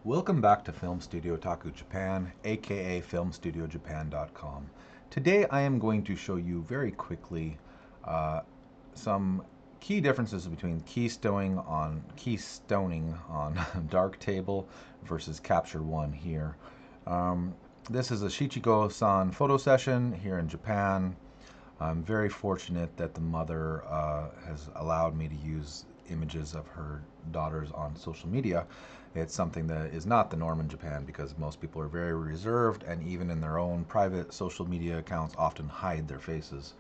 Welcome back to Film-Studio-Taku-in-Japan, aka Film-Studio-Japan.com. Today I am going to show you very quickly some key differences between keystoning on Darktable versus Capture One here. This is a Shichiko-san photo session here in Japan. I'm very fortunate that the mother has allowed me to use images of her daughters on social media. It's something that is not the norm in Japan because most people are very reserved and even in their own private social media accounts often hide their faces.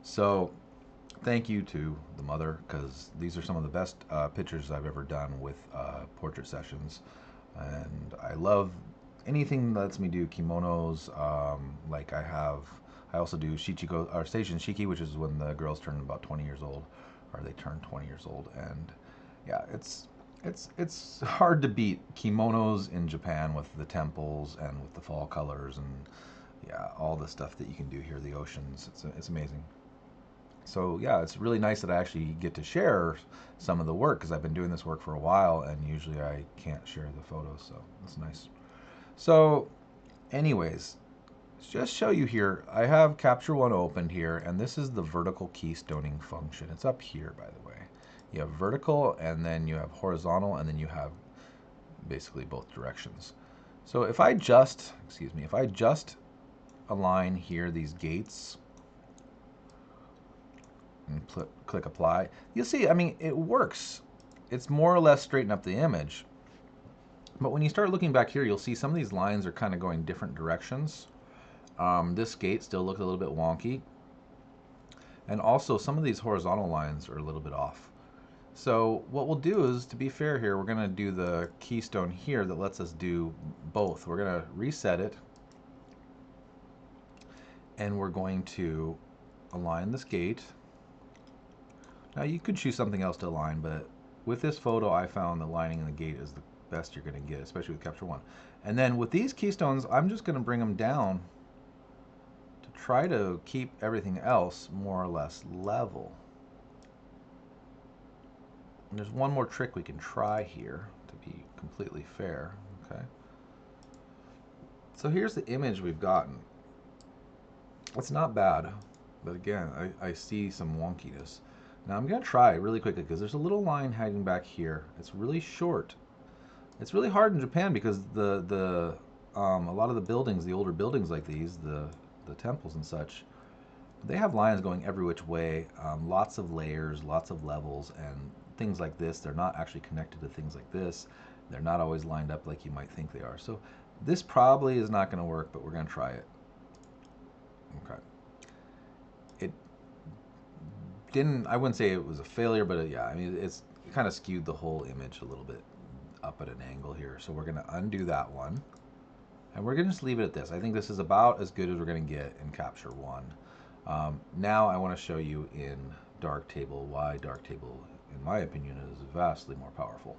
So thank you to the mother because these are some of the best pictures I've ever done with portrait sessions. And I love anything that lets me do kimonos. I also do Shichiko or Station Shiki, which is when the girls turn about 20 years old, or they turn 20 years old, and yeah, it's hard to beat kimonos in Japan with the temples and with the fall colors and yeah, all the stuff that you can do here, the oceans. It's amazing. So yeah, it's really nice that I actually get to share some of the work because I've been doing this work for a while, and usually I can't share the photos, so it's nice. So, anyways. Just show you here, I have Capture One opened here, and this is the vertical keystoning function. It's up here, by the way. You have vertical, and then you have horizontal, and then you have basically both directions. So if I just, if I just align here these gates and click apply, you'll see, I mean, it works. It's more or less straighten up the image. But when you start looking back here, you'll see some of these lines are kind of going different directions. This gate still looks a little bit wonky. And also some of these horizontal lines are a little bit off. So what we'll do is, to be fair here, we're going to do the keystone here that lets us do both. We're going to reset it. And we're going to align this gate. Now you could choose something else to align, but with this photo I found the lining in the gate is the best you're going to get, especially with Capture One. And then with these keystones, I'm just going to bring them down try to keep everything else more or less level. And there's one more trick we can try here to be completely fair. Okay. So here's the image we've gotten. It's not bad, but again, I see some wonkiness. Now I'm going to try really quickly because there's a little line hiding back here. It's really short. It's really hard in Japan because a lot of the buildings, the older buildings like these, the temples and such, they have lines going every which way, lots of layers, lots of levels, and things like this. They're not actually connected to things like this. They're not always lined up like you might think they are. So this probably is not going to work, but we're going to try it. Okay. It didn't, I wouldn't say it was a failure, but yeah, I mean, it kind of skewed the whole image a little bit up at an angle here. So we're going to undo that one. And we're going to just leave it at this. I think this is about as good as we're going to get in Capture One. Now I want to show you in Darktable why Darktable, in my opinion, is vastly more powerful.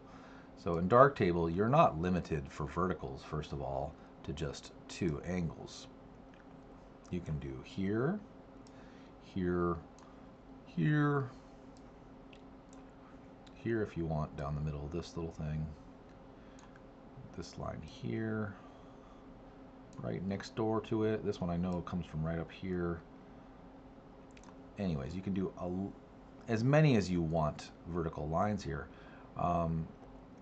So in Darktable, you're not limited for verticals, first of all, to just two angles. You can do here, here, here, here if you want, down the middle of this little thing, this line here, right next door to it. This one I know comes from right up here. Anyways, you can do as many as you want vertical lines here.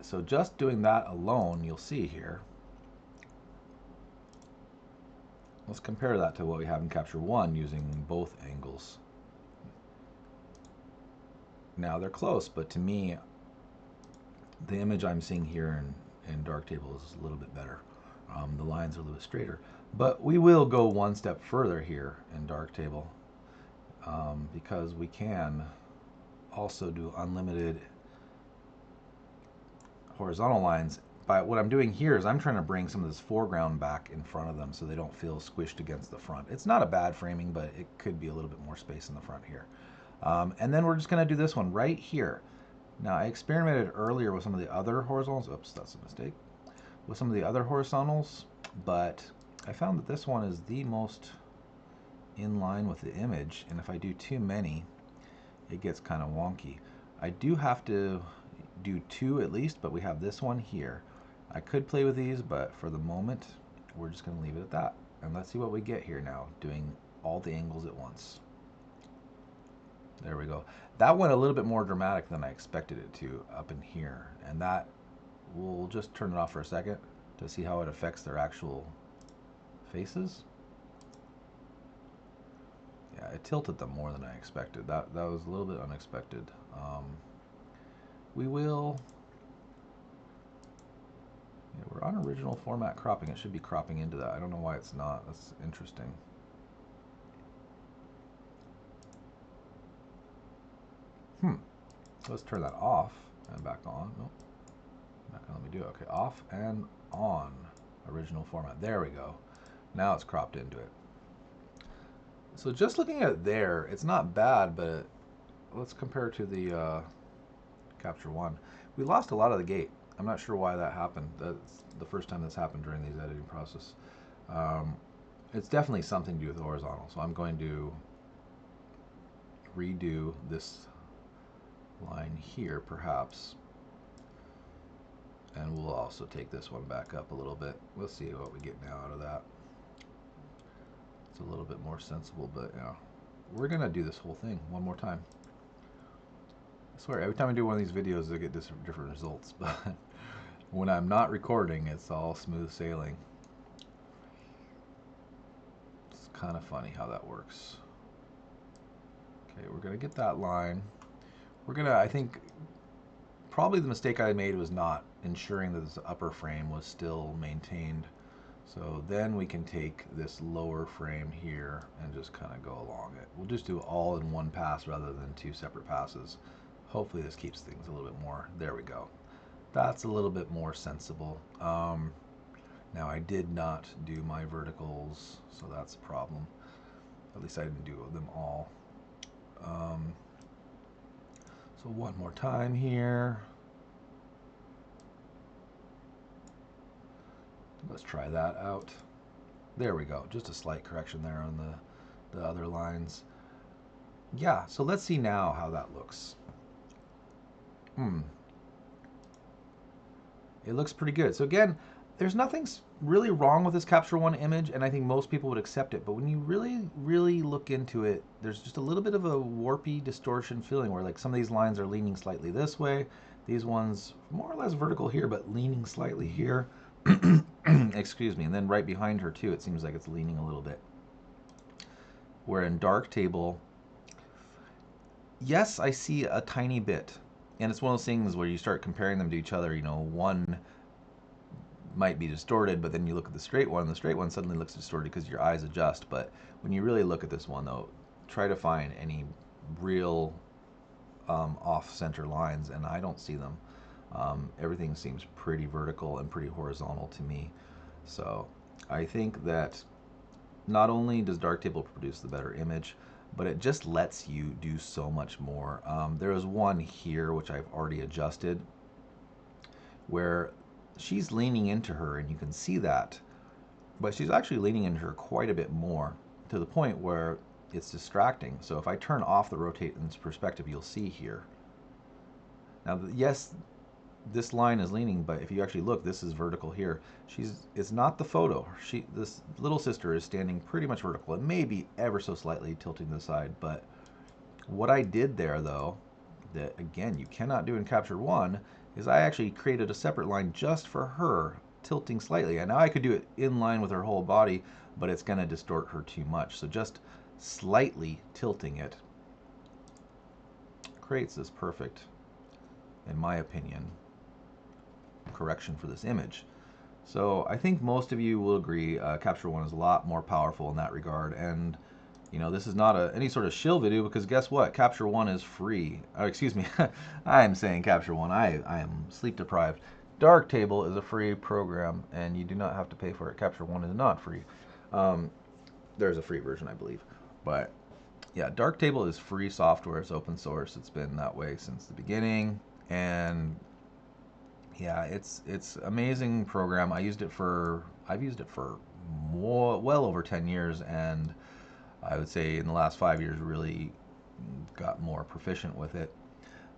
So just doing that alone, you'll see here. Let's compare that to what we have in Capture One using both angles. Now they're close, but to me, the image I'm seeing here in Darktable is a little bit better. The lines are a little bit straighter. But we will go one step further here in Darktable because we can also do unlimited horizontal lines. But what I'm doing here is I'm trying to bring some of this foreground back in front of them so they don't feel squished against the front. It's not a bad framing, but it could be a little bit more space in the front here. And then we're just going to do this one right here. Now I experimented earlier with some of the other horizontals. Oops, that's a mistake. With some of the other horizontals, but I found that this one is the most in line with the image, and if I do too many, it gets kind of wonky. I do have to do two at least, but we have this one here. I could play with these, but for the moment, we're just going to leave it at that. And let's see what we get here now, doing all the angles at once. There we go. That went a little bit more dramatic than I expected it to up in here. And that, we'll just turn it off for a second to see how it affects their actual faces. Yeah, it tilted them more than I expected. That was a little bit unexpected. We will... Yeah, we're on original format cropping. It should be cropping into that. I don't know why it's not. That's interesting. Let's turn that off and back on. Nope. Back on. Let me do it. Okay, off and on. Original format. There we go. Now it's cropped into it. So just looking at it there, it's not bad, but let's compare it to the Capture One. We lost a lot of the gate. I'm not sure why that happened. That's the first time that's happened during these editing process. It's definitely something to do with the horizontal. So I'm going to redo this line here, perhaps. And we'll also take this one back up a little bit. We'll see what we get now out of that. It's a little bit more sensible, but you know, we're gonna do this whole thing one more time. I swear, every time I do one of these videos, I get different results, but when I'm not recording, it's all smooth sailing. It's kind of funny how that works. Okay, we're gonna get that line. We're gonna, I think, probably the mistake I made was not ensuring that this upper frame was still maintained. So then we can take this lower frame here and just kind of go along it. We'll just do it all in one pass rather than two separate passes. Hopefully this keeps things a little bit more. There we go. That's a little bit more sensible. Now I did not do my verticals, so that's a problem. At least I didn't do them all. So one more time here. Let's try that out. There we go. Just a slight correction there on the other lines. Yeah, so let's see now how that looks. It looks pretty good. So again, there's nothing really wrong with this Capture One image, and I think most people would accept it. But when you really look into it, there's just a little bit of a warpy distortion feeling where like some of these lines are leaning slightly this way. These ones more or less vertical here, but leaning slightly here. Excuse me. And then right behind her too, it seems like it's leaning a little bit. Where in Darktable, yes, I see a tiny bit. And it's one of those things where you start comparing them to each other. You know, one might be distorted, but then you look at the straight one, and the straight one suddenly looks distorted because your eyes adjust. But when you really look at this one, though, try to find any real off-center lines, and I don't see them. Everything seems pretty vertical and pretty horizontal to me. So I think that not only does Darktable produce the better image, but it just lets you do so much more. There is one here, which I've already adjusted, where she's leaning into her, and you can see that, but she's actually leaning into her quite a bit more, to the point where it's distracting. So if I turn off the rotate in this perspective, you'll see here. Now, yes, this line is leaning, but if you actually look, this is vertical here. It's not the photo. This little sister is standing pretty much vertical. It may be ever so slightly tilting to the side, but what I did there, though, that again you cannot do in Capture One, is I actually created a separate line just for her, tilting slightly. And now I could do it in line with her whole body, but it's going to distort her too much. So just slightly tilting it creates this perfect, in my opinion, correction for this image. So I think most of you will agree Capture One is a lot more powerful in that regard. And you know, this is not any sort of shill video, because guess what? Capture One is free. Excuse me, I am saying Capture One. I am sleep deprived. Darktable is a free program, and you do not have to pay for it. Capture One is not free. There's a free version, I believe. But yeah, Darktable is free software. It's open source. It's been that way since the beginning. And yeah, it's amazing program. I've used it for well over 10 years, and I would say in the last 5 years really got more proficient with it.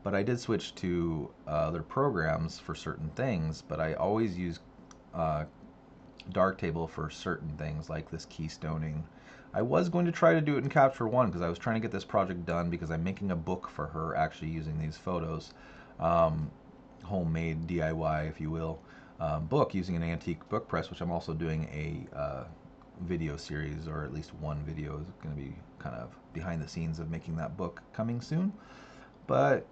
but I did switch to other programs for certain things, but I always use uh, Darktable for certain things like this keystoning. I was going to try to do it in Capture One because I was trying to get this project done because I'm making a book for her actually using these photos. Homemade DIY, if you will, book using an antique book press, which I'm also doing a video series, or at least one video is going to be kind of behind the scenes of making that book coming soon. But,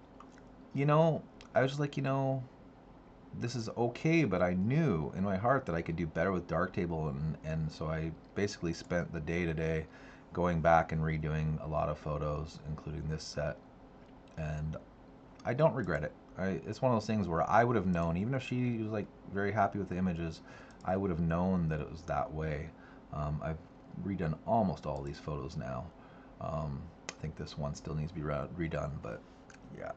you know, I was just like, this is okay, but I knew in my heart that I could do better with Darktable, and so I basically spent the day today going back and redoing a lot of photos, including this set, and I don't regret it. It's one of those things where I would have known, even if she was like very happy with the images, I would have known that it was that way. I've redone almost all these photos now. I think this one still needs to be redone, but yeah.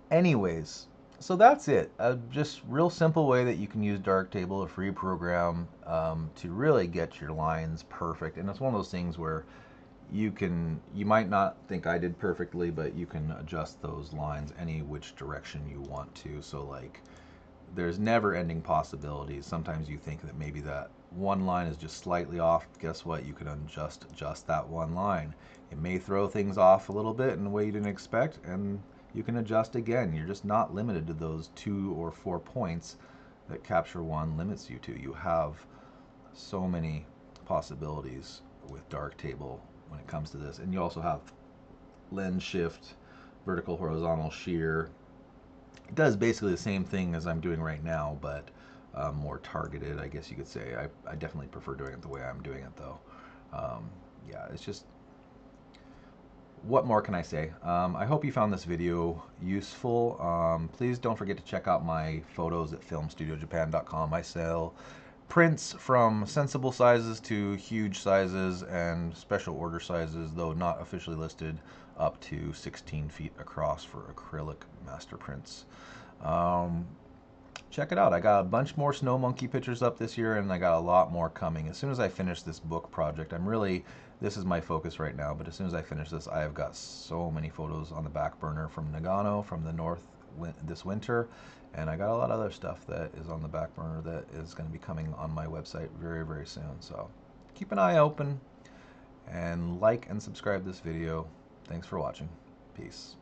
Anyways, so that's it. A just real simple way that you can use Darktable, a free program, to really get your lines perfect. And it's one of those things where you might not think I did perfectly, but you can adjust those lines any which direction you want to. So like, there's never ending possibilities. Sometimes you think that maybe that one line is just slightly off. Guess what? You can adjust that one line. It may throw things off a little bit in a way you didn't expect, and you can adjust again. You're just not limited to those 2 or 4 points that Capture One limits you to. You have so many possibilities with Darktable when it comes to this. And you also have lens shift, vertical, horizontal, shear. It does basically the same thing as I'm doing right now, but more targeted, I guess you could say. I definitely prefer doing it the way I'm doing it, though. Yeah, it's just, what more can I say? I hope you found this video useful. Please don't forget to check out my photos at Film-Studio-Japan.com. I sell prints from sensible sizes to huge sizes and special order sizes, though not officially listed, up to 16 feet across for acrylic master prints. Check it out. I got a bunch more snow monkey pictures up this year, and I got a lot more coming. As soon as I finish this book project, this is my focus right now, but as soon as I finish this, I have got so many photos on the back burner from Nagano, from the north this winter, and I got a lot of other stuff that is on the back burner that is going to be coming on my website very, very soon. So keep an eye open and like and subscribe this video. Thanks for watching. Peace.